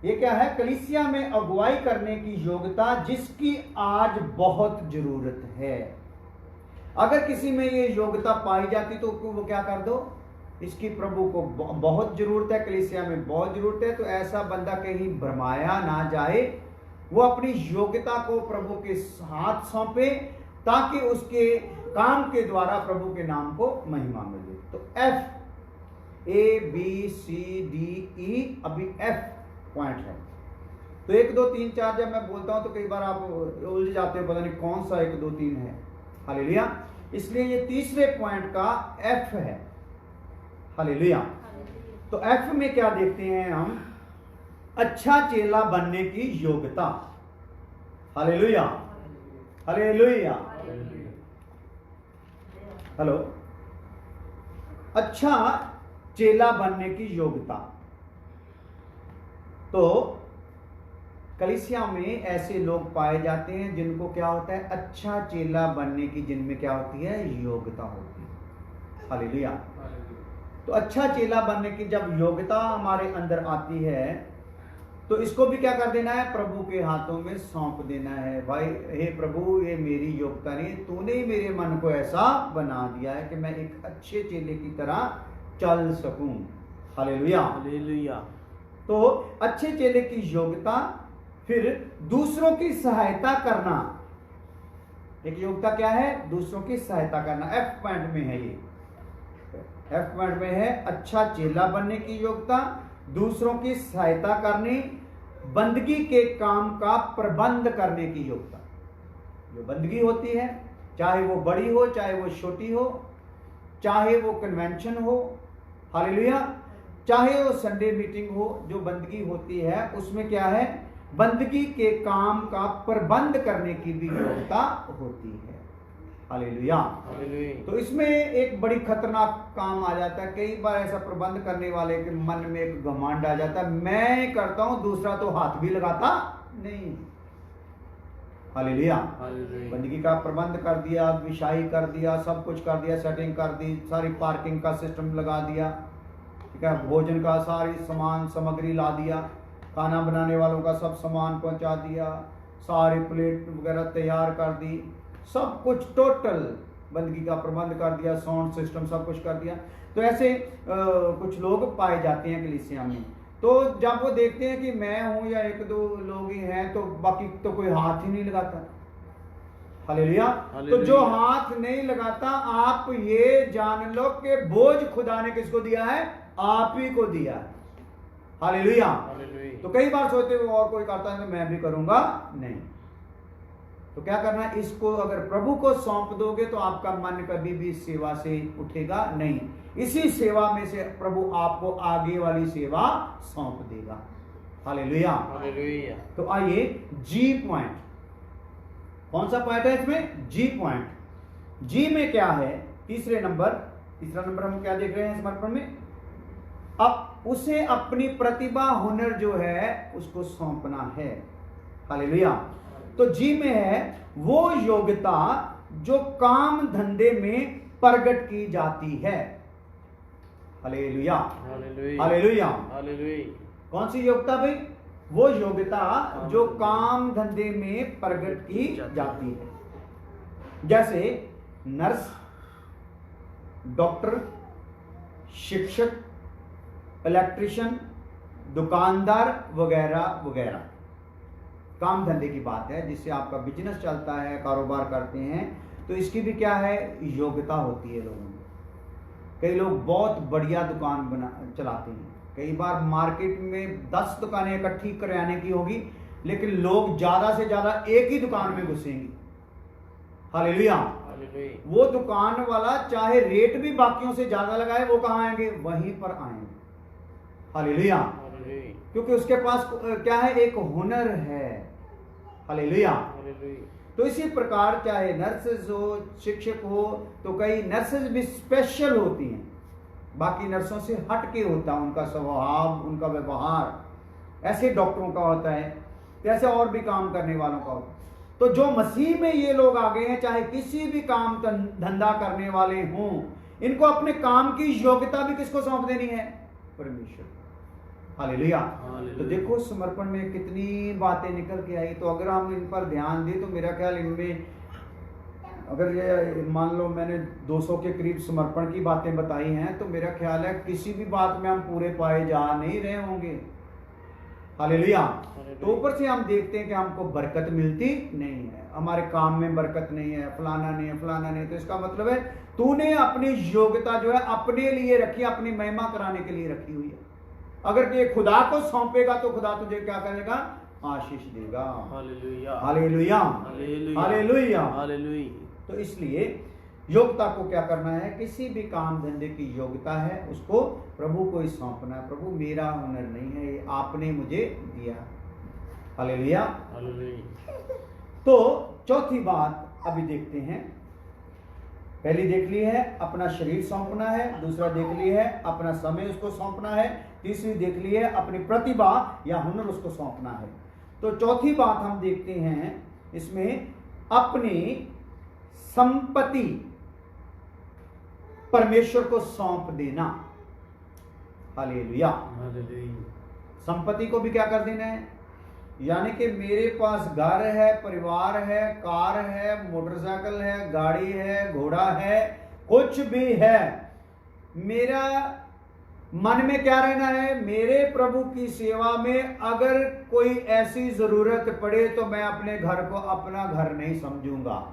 ये क्या है, कलीसिया में अगुवाई करने की योग्यता जिसकी आज बहुत जरूरत है। अगर किसी में ये योग्यता पाई जाती तो वो क्या कर दो, इसकी प्रभु को बहुत जरूरत है, कलीसिया में बहुत जरूरत है, तो ऐसा बंदा कहीं भरमाया ना जाए, वो अपनी योग्यता को प्रभु के हाथ सौंपे ताकि उसके काम के द्वारा प्रभु के नाम को महिमा मिले। तो F A B C D E, अभी F पॉइंट है। तो 1 2 3 4 जब मैं बोलता हूं तो कई बार आप उलझ जाते हो, पता नहीं कौन सा 1 2 3 है। हालेलुया। इसलिए ये तीसरे पॉइंट का F है। हालेलुया। तो F में क्या देखते हैं हम, अच्छा चेला बनने की योग्यता। Hallelujah, hallelujah, hello. अच्छा चेला बनने की योग्यता। तो कलीसिया में ऐसे लोग पाए जाते हैं जिनको क्या होता है, अच्छा चेला बनने की जिनमें क्या होती है, योग्यता होती है। हालेलुया। तो अच्छा चेला बनने की जब योग्यता हमारे अंदर आती है तो इसको भी क्या कर देना है, प्रभु के हाथों में सौंप देना है। भाई हे प्रभु, ये मेरी योग्यता नहीं, तूने ही मेरे मन को ऐसा बना दिया है कि मैं एक अच्छे चेले की तरह चल सकूं। Hallelujah, hallelujah. तो अच्छे चेले की योग्यता, फिर दूसरों की सहायता करना। एक योग्यता क्या है, दूसरों की सहायता करना। F पॉइंट में है ये, F पॉइंट में है अच्छा चेला बनने की योग्यता, दूसरों की सहायता करनी, बंदगी के काम का प्रबंध करने की योग्यता। जो बंदगी होती है, चाहे वो बड़ी हो चाहे वो छोटी हो, चाहे वो कन्वेंशन हो, हालेलुया, चाहे वो संडे मीटिंग हो, जो बंदगी होती है उसमें क्या है, बंदगी के काम का प्रबंध करने की भी योग्यता होती है। हालेलुया। तो इसमें एक बड़ी खतरनाक काम आ जाता है। कई बार ऐसा प्रबंध करने वाले के मन में एक घमंड आ जाता है, मैं करता हूं, दूसरा तो हाथ भी लगाता नहीं। हालेलुया। बंदगी का प्रबंध कर दिया, विषाई कर दिया, सब कुछ कर दिया, सेटिंग कर दी, सारी पार्किंग का सिस्टम लगा दिया, ठीक है, भोजन का सारी सामान सामग्री ला दिया, खाना बनाने वालों का सब सामान पहुंचा दिया, सारी प्लेट वगैरह तैयार कर दी, सब कुछ टोटल बंदगी का प्रबंध कर दिया, साउंड सिस्टम सब कुछ कर दिया। तो ऐसे कुछ लोग पाए जाते हैं कलीसिया में। तो जब वो देखते हैं कि मैं हूं या 1 2 लोग ही हैं, तो बाकी तो कोई हाथ ही नहीं लगाता। हालेलुया। तो जो हाथ नहीं लगाता, आप ये जान लो कि बोझ खुदा ने किसको दिया है, आप ही को दिया है। हालेलुया। तो कई बार सोचते हो और कोई करता है तो मैं भी करूंगा, नहीं। तो क्या करना है, इसको अगर प्रभु को सौंप दोगे तो आपका मन कभी भी सेवा से उठेगा नहीं। इसी सेवा में से प्रभु आपको आगे वाली सेवा सौंप देगा। Hallelujah, hallelujah. तो आइए जी पॉइंट, कौन सा पॉइंट है इसमें, जी पॉइंट। जी में क्या है, तीसरा नंबर हम क्या देख रहे हैं समर्पण में, अब उसे अपनी प्रतिभा हुनर जो है उसको सौंपना है। हालेलुया। तो जी में है वो योग्यता जो काम धंधे में प्रकट की जाती है। हालेलुया, हालेलुया, हालेलुया। हालेलुया। कौन सी योग्यता भाई? वो योग्यता जो काम धंधे में प्रकट की जाती है, जैसे नर्स, डॉक्टर, शिक्षक, इलेक्ट्रिशियन, दुकानदार वगैरह वगैरह। काम धंधे की बात है, जिससे आपका बिजनेस चलता है, कारोबार करते हैं, तो इसकी भी क्या है, योग्यता होती है लोगों में। कई लोग बहुत बढ़िया दुकान चलाते हैं, कई बार मार्केट में 10 दुकानें इकट्ठी किराने की होगी, लेकिन लोग ज्यादा से ज्यादा एक ही दुकान में घुसेंगे। हालेलुया। वो दुकान वाला चाहे रेट भी बाकियों से ज्यादा लगाए, वो कहाँ आएंगे? वहीं पर आएंगे। हालेलुया। क्योंकि उसके पास क्या है, एक हुनर है। हालेलुया। तो इसी प्रकार चाहे नर्सेज हो, शिक्षक हो, तो कई नर्सेज भी स्पेशल होती हैं, बाकी नर्सों से हट के होता है उनका स्वभाव, उनका व्यवहार। ऐसे डॉक्टरों का होता है, तो ऐसे और भी काम करने वालों का होता है। तो जो मसीह में ये लोग आ गए हैं, चाहे किसी भी काम धंधा करने वाले हों, इनको अपने काम की योग्यता भी किसको सौंप देनी है? परमेश्वर। हालेलुया। तो देखो समर्पण में कितनी बातें निकल के आई। तो अगर हम इन पर ध्यान दें तो मेरा ख्याल इनमें, अगर ये मान लो मैंने 200 के करीब समर्पण की बातें बताई हैं, तो मेरा ख्याल है किसी भी बात में हम पूरे पाए जा नहीं रहे होंगे। हालेलुया। तो ऊपर से हम देखते हैं कि हमको बरकत मिलती नहीं है, हमारे काम में बरकत नहीं है, फलाना नहीं है, फलाना नहीं। तो इसका मतलब है तूने अपनी योग्यता जो है अपने लिए रखी, अपनी महिमा कराने के लिए रखी हुई है। अगर ये खुदा को सौंपेगा तो खुदा तुझे क्या करेगा? आशीष देगा। हालेलुया, हालेलुया, हालेलुया, हालेलुया। तो इसलिए योग्यता को क्या करना है? किसी भी काम धंधे की योग्यता है उसको प्रभु को ही सौंपना है। प्रभु मेरा हुनर नहीं है, ये आपने मुझे दिया। Hallelujah, hallelujah. तो चौथी बात अभी देखते हैं। पहली देख ली है अपना शरीर सौंपना है, दूसरा देख ली है अपना समय उसको सौंपना है, तीसरी देख ली है अपनी प्रतिभा या हुनर उसको सौंपना है। तो चौथी बात हम देखते हैं इसमें, अपनी संपत्ति परमेश्वर को सौंप देना। हालेलुया। संपत्ति को भी क्या कर देना है? यानी कि मेरे पास घर है, परिवार है, कार है, मोटरसाइकिल है, गाड़ी है, घोड़ा है, कुछ भी है, मेरा मन में क्या रहना है? मेरे प्रभु की सेवा में अगर कोई ऐसी जरूरत पड़े तो मैं अपने घर को अपना घर नहीं समझूंगा।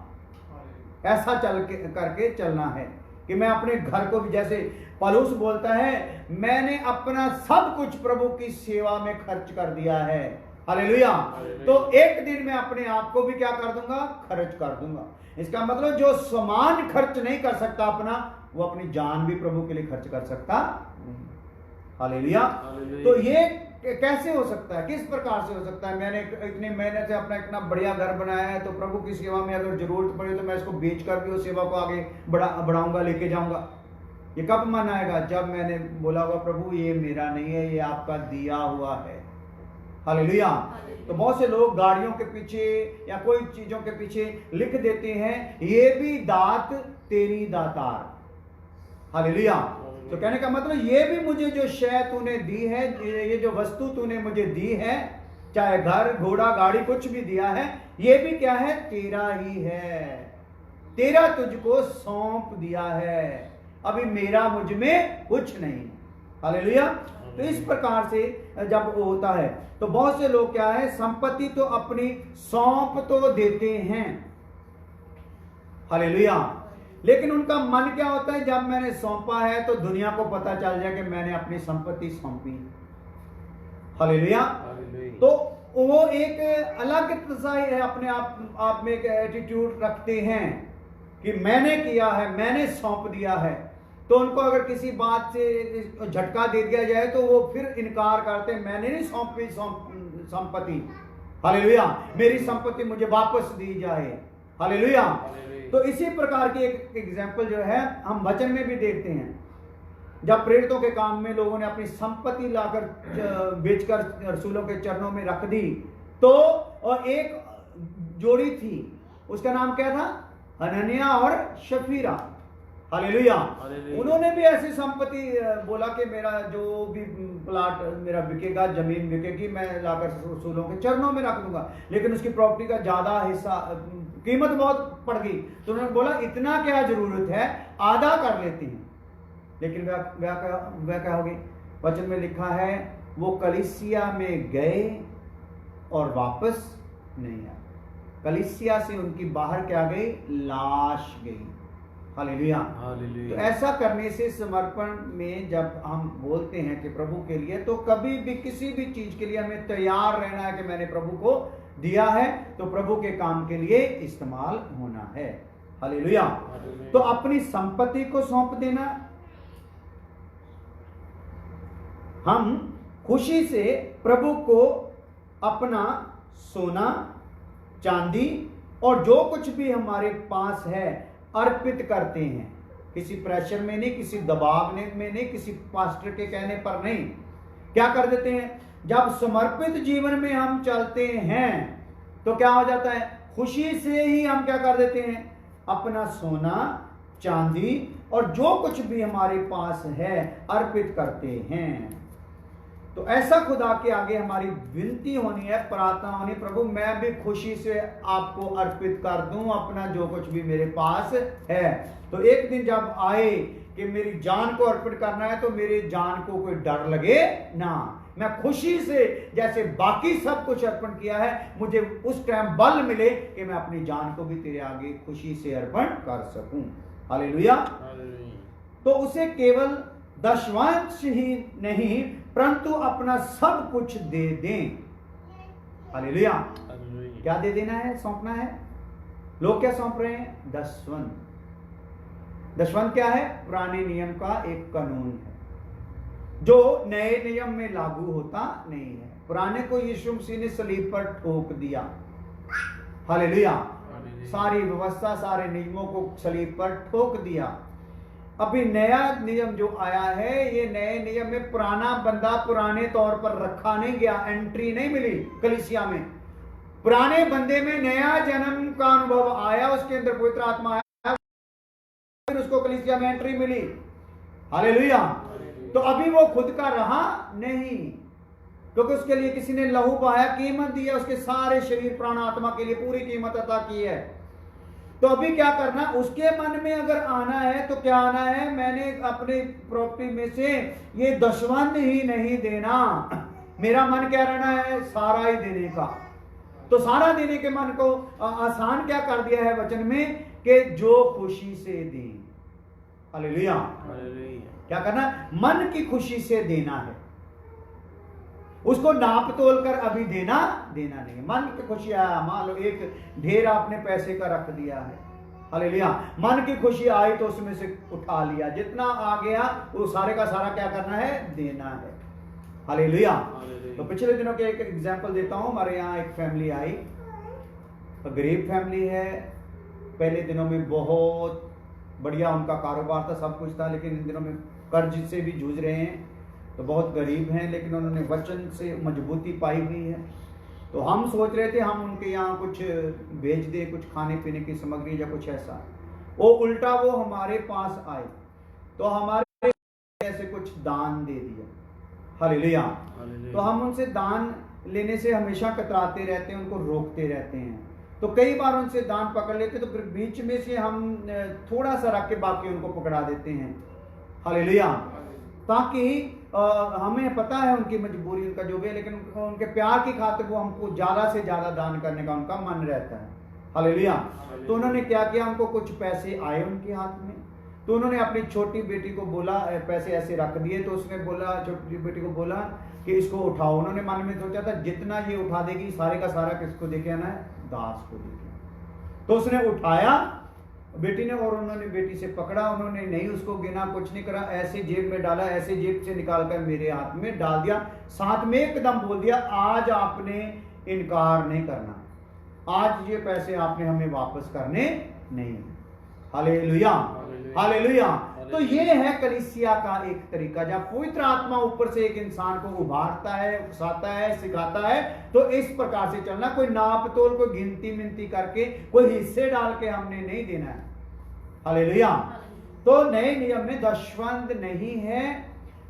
ऐसा करके चलना है कि मैं अपने घर को भी, जैसे पौलुस बोलता है, मैंने अपना सब कुछ प्रभु की सेवा में खर्च कर दिया है। हालेलुया। तो एक दिन मैं अपने आप को भी क्या कर दूंगा? खर्च कर दूंगा। इसका मतलब जो सामान खर्च नहीं कर सकता अपना, वो अपनी जान भी प्रभु के लिए खर्च कर सकता। हालेलुया। तो ये कैसे हो सकता है? किस प्रकार से हो सकता है? मैंने इतनी मेहनत से अपना इतना बढ़िया घर बनाया है, तो प्रभु की सेवा में अगर जरूरत पड़े तो मैं इसको बेच कर भी उस सेवा को आगे बढ़ाऊंगा, लेके जाऊंगा। ये कब मन आएगा? जब मैंने बोला होगा प्रभु ये मेरा नहीं है, ये आपका दिया हुआ है। हालेलुया। तो बहुत से लोग गाड़ियों के पीछे या कोई चीजों के पीछे लिख देते हैं, ये भी दात तेरी दातार। हालेलुया। तो कहने का मतलब ये भी मुझे जो शय तूने दी है, ये जो वस्तु तूने मुझे दी है, चाहे घर, घोड़ा, गाड़ी, कुछ भी दिया है, ये भी क्या है? तेरा ही है, तेरा तुझको सौंप दिया है, अभी मेरा मुझ में कुछ नहीं। हालेलुया। तो इस प्रकार से जब वो होता है तो बहुत से लोग क्या है, संपत्ति तो अपनी सौंप तो देते हैं। हालेलुया। लेकिन उनका मन क्या होता है? जब मैंने सौंपा है तो दुनिया को पता चल जाए कि मैंने अपनी संपत्ति सौंपी। हालेलुया। तो वो एक अलग सा है, अपने आप में एक एटीट्यूड रखते हैं कि मैंने किया है, मैंने सौंप दिया है। तो उनको अगर किसी बात से झटका दे दिया जाए तो वो फिर इनकार करते, मैंने नहीं सौंपी संपत्ति। हालेलुया। मेरी संपत्ति मुझे वापस दी जाए। हालेलुया। तो इसी प्रकार की एक एग्जाम्पल जो है हम वचन में भी देखते हैं, जब प्रेरितों के काम में लोगों ने अपनी संपत्ति लाकर बेचकर रसूलों के चरणों में रख दी, तो और एक जोड़ी थी, उसका नाम क्या था? हनन्याह और शफीरा। हालेलुया। उन्होंने भी ऐसी संपत्ति बोला कि मेरा जो भी प्लाट मेरा बिकेगा, जमीन बिकेगी, मैं लाकर रसूलों के चरणों में रख दूंगा। लेकिन उसकी प्रॉपर्टी का ज्यादा हिस्सा, कीमत बहुत पड़ गई, तो उन्होंने बोला इतना क्या जरूरत है, आधा कर लेती हैं। लेकिन वह क्या होगी? वचन में लिखा है वो कलीसिया में गए और वापस नहीं आए। कलीसिया से उनकी बाहर क्या गई? लाश गई। हालेलुया। तो ऐसा करने से समर्पण में जब हम बोलते हैं कि प्रभु के लिए, तो कभी भी किसी भी चीज के लिए हमें तैयार रहना है कि मैंने प्रभु को दिया है तो प्रभु के काम के लिए इस्तेमाल होना है। हालेलुया। तो अपनी संपत्ति को सौंप देना, हम खुशी से प्रभु को अपना सोना, चांदी और जो कुछ भी हमारे पास है अर्पित करते हैं। किसी प्रेशर में नहीं, किसी दबाव में नहीं, किसी पास्टर के कहने पर नहीं। क्या कर देते हैं? जब समर्पित जीवन में हम चलते हैं तो क्या हो जाता है? खुशी से ही हम क्या कर देते हैं? अपना सोना, चांदी और जो कुछ भी हमारे पास है अर्पित करते हैं। तो ऐसा खुदा के आगे हमारी विनती होनी है, प्रार्थना होनी, प्रभु मैं भी खुशी से आपको अर्पित कर दूं अपना जो कुछ भी मेरे पास है। तो एक दिन जब आए कि मेरी जान को अर्पित करना है तो मेरी जान को कोई डर लगे ना, मैं खुशी से जैसे बाकी सब कुछ अर्पण किया है, मुझे उस टाइम बल मिले कि मैं अपनी जान को भी तेरे आगे खुशी से अर्पण कर सकूं। हालेलुया। तो उसे केवल दशवांश ही नहीं परंतु अपना सब कुछ दे दें। हालेलुया। क्या दे देना है? सौंपना है। लोग क्या सौंप रहे हैं? दशवंत। दशवंत क्या है? पुराने नियम का एक कानून है जो नए नियम में लागू होता नहीं है। पुराने को यीशु मसीह ने सलीब पर ठोक दिया। हालेलुया। सारी व्यवस्था, सारे नियमों को सलीब पर ठोक दिया। अभी नया नियम जो आया है, ये नए नियम में पुराना बंदा पुराने तौर पर रखा नहीं गया, एंट्री नहीं मिली कलीसिया में। पुराने बंदे में नया जन्म का अनुभव आया, उसके अंदर पवित्र आत्मा आया, फिर उसको कलीसिया में एंट्री मिली। हालेलुया। तो अभी वो खुद का रहा नहीं, क्योंकि उसके लिए किसी ने लहू बहाया, कीमत दिया, उसके सारे शरीर प्राण आत्मा के लिए पूरी कीमत अता की है। तो अभी क्या करना? उसके मन में अगर आना है तो क्या आना है? मैंने अपनी प्रॉपर्टी में से ये दशवंध ही नहीं देना, मेरा मन क्या रहना है? सारा ही देने का। तो सारा देने के मन को आसान क्या कर दिया है वचन में कि जो खुशी से दें। हालेलुया। क्या करना? मन की खुशी से देना है, उसको नाप तोल कर अभी देना नहीं। मन की खुशी आया, मान लो एक ढेर आपने पैसे का रख दिया है। हालेलुया। मन की खुशी आई तो उसमें से उठा लिया, जितना आ गया वो सारे का सारा क्या करना है? देना है। हालेलुया। तो पिछले दिनों के एक एग्जांपल देता हूं। हमारे यहाँ एक फैमिली आई, गरीब फैमिली है। पहले दिनों में बहुत बढ़िया उनका कारोबार था, सब कुछ था, लेकिन इन दिनों में कर्ज से भी जूझ रहे हैं, तो बहुत गरीब हैं, लेकिन उन्होंने वचन से मजबूती पाई हुई है। तो हम सोच रहे थे हम उनके यहाँ कुछ भेज दें, कुछ खाने पीने की सामग्री या कुछ ऐसा। वो उल्टा वो हमारे पास आए तो हमारे ऐसे कुछ दान दे दिया। हालेलुया। तो हम उनसे दान लेने से हमेशा कतराते रहते हैं, उनको रोकते रहते हैं। तो कई बार उनसे दान पकड़ लेते तो फिर बीच में से हम थोड़ा सा रख के बाकी उनको पकड़ा देते हैं। हालेलुया। ताकि हमें पता है उनकी मजबूरी, उनका जो भी है, लेकिन उनके प्यार की खातिर वो हमको ज्यादा से ज्यादा दान करने का उनका मन रहता है। हालेलुया। तो उन्होंने क्या किया? हमको कुछ पैसे आए उनके हाथ में, तो उन्होंने अपनी छोटी बेटी को बोला, पैसे ऐसे रख दिए, तो उसने बोला, छोटी बेटी को बोला कि इसको उठाओ। उन्होंने मन में सोचा था जितना ये उठा देगी सारे का सारा किसको देके आना है? दास को देके। तो उसने उठाया बेटी ने, और उन्होंने बेटी से पकड़ा, उन्होंने नहीं उसको गिना, कुछ नहीं करा, ऐसे जेब में डाला, ऐसे जेब से निकालकर मेरे हाथ में डाल दिया, साथ में एकदम बोल दिया आज आपने इनकार नहीं करना, आज ये पैसे आपने हमें वापस करने नहीं। हालेलुया। हालेलुया। तो ये है कलीसिया का एक तरीका। जब पवित्र आत्मा ऊपर से एक इंसान को उभारता है, उकसाता है, सिखाता है, तो इस प्रकार से चलना। कोई नाप तोल, कोई गिनती मिनती करके, कोई हिस्से डाल के हमने नहीं देना है। हालेलुया। तो नए नियम में दशवंध नहीं है,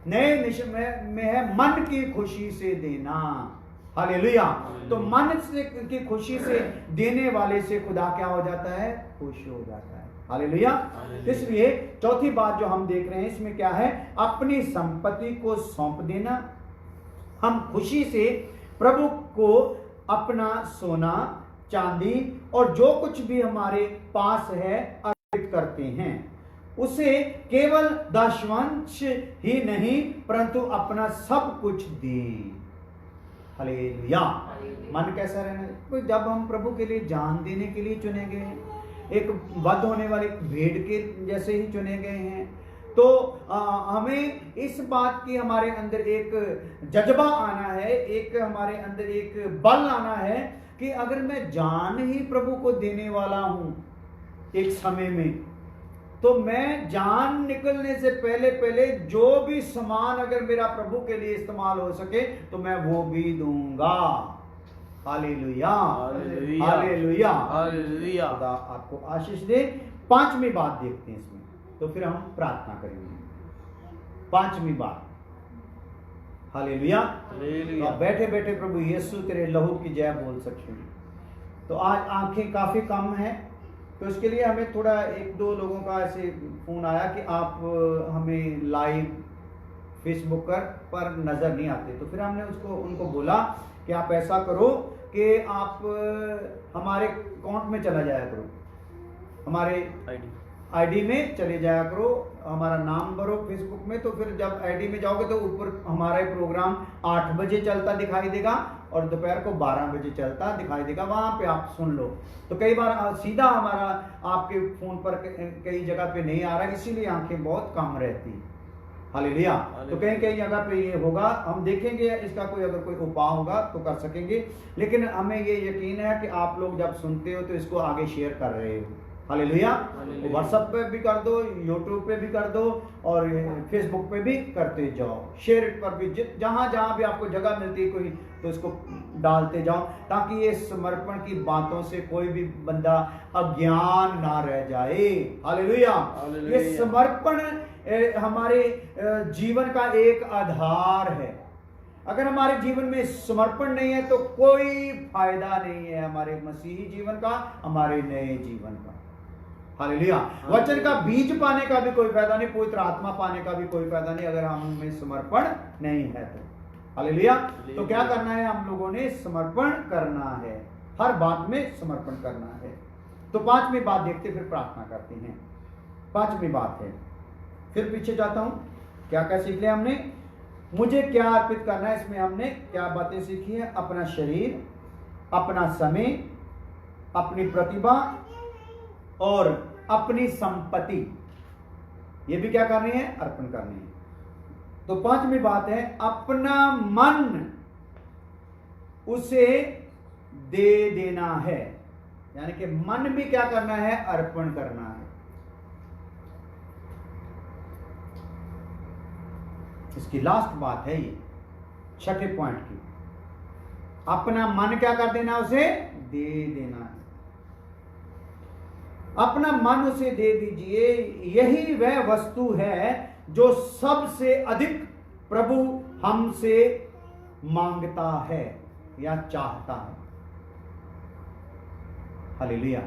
नए नियम में है मन की खुशी से देना। हालेलुया। तो मन से की खुशी से देने वाले से खुदा क्या हो जाता है? खुश हो जाता है। हालेलुया। इसलिए चौथी बात जो हम देख रहे हैं इसमें क्या है? अपनी संपत्ति को सौंप देना। हम खुशी से प्रभु को अपना सोना, चांदी और जो कुछ भी हमारे पास है अर्पित करते हैं। उसे केवल दशवंश ही नहीं परंतु अपना सब कुछ दें। हालेलुया। मन कैसा रहना? तो जब हम प्रभु के लिए जान देने के लिए चुने गए हैं, एक वध होने वाली भेड़ के जैसे ही चुने गए हैं, तो हमें इस बात की हमारे अंदर एक जज्बा आना है, एक हमारे अंदर एक बल आना है कि अगर मैं जान ही प्रभु को देने वाला हूं एक समय में, तो मैं जान निकलने से पहले पहले जो भी सामान अगर मेरा प्रभु के लिए इस्तेमाल हो सके तो मैं वो भी दूंगा। हालेलुया, हालेलुया, हालेलुया। खुदा आपको आशीष दे। पांचवी बात देखते हैं इसमें, तो फिर हम प्रार्थना करेंगे। पांचवी बात, हालेलुया। तो आप बैठे बैठे प्रभु यीशु तेरे लहू की जय बोल सकते हैं। तो आज आंखें काफी कम हैं, तो इसके लिए हमें थोड़ा एक दो लोगों का ऐसे फोन आया कि आप हमें लाइव फेसबुक पर नजर नहीं आते। तो फिर हमने उनको बोला कि आप ऐसा करो कि आप हमारे अकाउंट में चला जाया करो, हमारे आईडी में चले जाया करो, हमारा नाम भरो फेसबुक में। तो फिर जब आईडी में जाओगे तो ऊपर हमारा प्रोग्राम 8 बजे चलता दिखाई देगा और दोपहर को 12 बजे चलता दिखाई देगा, वहां पे आप सुन लो। तो कई बार सीधा हमारा आपके फोन पर कई जगह पे नहीं आ रहा, इसीलिए आंखें बहुत कम रहती। हालेलुया। तो कहीं कहीं जगह पे ये होगा, हम देखेंगे इसका कोई अगर कोई उपाय होगा तो कर सकेंगे। लेकिन हमें ये यकीन है कि आप लोग जब सुनते हो तो इसको आगे शेयर कर रहे हो। हालेलुया। व्हाट्सएप पे भी कर दो, यूट्यूब पे भी कर दो और फेसबुक पे भी करते जाओ। शेयर पर भी जहां जहां भी आपको जगह मिलती है कोई, तो इसको डालते जाओ, ताकि ये समर्पण की बातों से कोई भी बंदा अज्ञान ना रह जाए। हालेलुया। ये समर्पण हमारे जीवन का एक आधार है। अगर हमारे जीवन में समर्पण नहीं है तो कोई फायदा नहीं है हमारे मसीही जीवन का, हमारे नए जीवन का। हालेलुया। वचन का बीज पाने का भी कोई फायदा नहीं, पवित्र आत्मा पाने का भी कोई फायदा नहीं अगर हम में समर्पण नहीं है तो। हालेलुया। तो क्या करना है? हम लोगों ने समर्पण करना है, हर बात में समर्पण करना है। तो पांचवी बात देखते फिर प्रार्थना करते हैं। पांचवी बात है, फिर पीछे जाता हूं, क्या क्या सीख लिया हमने? मुझे क्या अर्पित करना है, इसमें हमने क्या बातें सीखी है? अपना शरीर, अपना समय, अपनी प्रतिभा और अपनी संपत्ति, ये भी क्या करनी है? अर्पण करनी है। तो पांचवी बात है अपना मन उसे दे देना है, यानी कि मन भी क्या करना है? अर्पण करना है। इसकी लास्ट बात है ये, छठे पॉइंट की, अपना मन क्या कर देना? उसे दे देना है। अपना मन उसे दे दीजिए, यही वह वस्तु है जो सबसे अधिक प्रभु हमसे मांगता है या चाहता है। हालेलुया।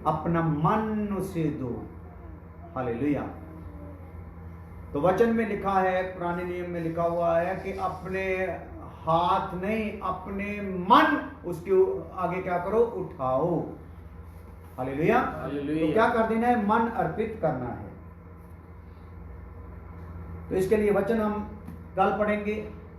अपना मन उसे दो। हालेलुया। तो वचन में लिखा है, पुराने नियम में लिखा हुआ है कि अपने हाथ नहीं, अपने मन उसके आगे क्या करो? उठाओ। हालेलुया। तो क्या कर देना है? मन अर्पित करना है। तो इसके लिए वचन हम कल पढ़ेंगे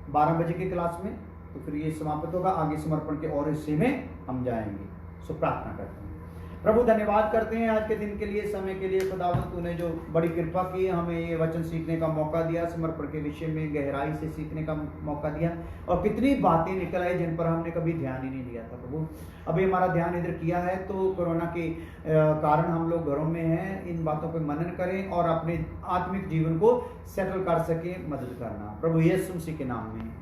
12 बजे की क्लास में, तो फिर ये समाप्त होगा। आगे समर्पण के और हिस्से में हम जाएंगे। सो प्रार्थना करते हैं। प्रभु धन्यवाद करते हैं आज के दिन के लिए, समय के लिए। खुदावंद तूने जो बड़ी कृपा की, हमें ये वचन सीखने का मौका दिया, समर्पण के विषय में गहराई से सीखने का मौका दिया, और कितनी बातें निकल आई जिन पर हमने कभी ध्यान ही नहीं दिया था प्रभु। अभी हमारा ध्यान इधर किया है, तो कोरोना के कारण हम लोग घरों में हैं, इन बातों पर मनन करें और अपने आत्मिक जीवन को सेटल कर सके, मदद करना प्रभु यीशु मसीह के नाम में।